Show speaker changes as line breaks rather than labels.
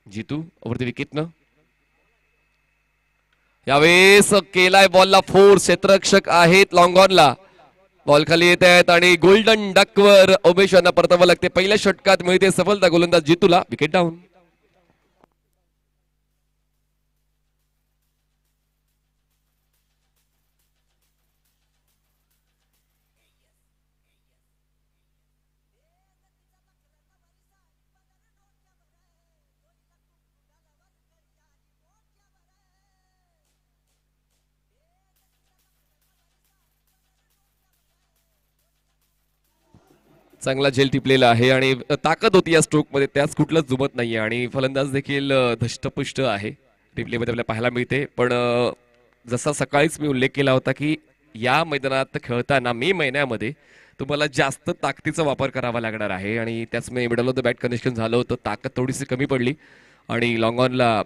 जितू वरती विकेटनं यावेळेस केलाय बॉलला फोर्स. क्षेत्ररक्षक आहेत लॉंग ऑनला. बॉल खाली येत आहेत आणि गोल्डन डकवर उमेश यांना परतावं लागते. पहिल्या षटकात मिळते सफलता गोलंदाज जितूला. Wicket down. चांगला झेल टिपलेला आहे आणि ताकद होती या स्ट्रोक मध्ये, त्याच कुठलंच जुमत नाहीये आणि फलंदाज देखील धष्टपुष्ट आहे. रिप्ले मध्ये आपल्याला पाहायला मिळते. पण जसा सकाळीच मी उल्लेख केला होता की या मैदानात खेळताना मे महिन्यामध्ये तुम्हाला जास्त ताकदीचा वापर करावा लागणार आहे आणि त्याच middle of the bat connection झालं होतं. ताकद थोडीशी कमी पडली आणि लॉंग ऑनला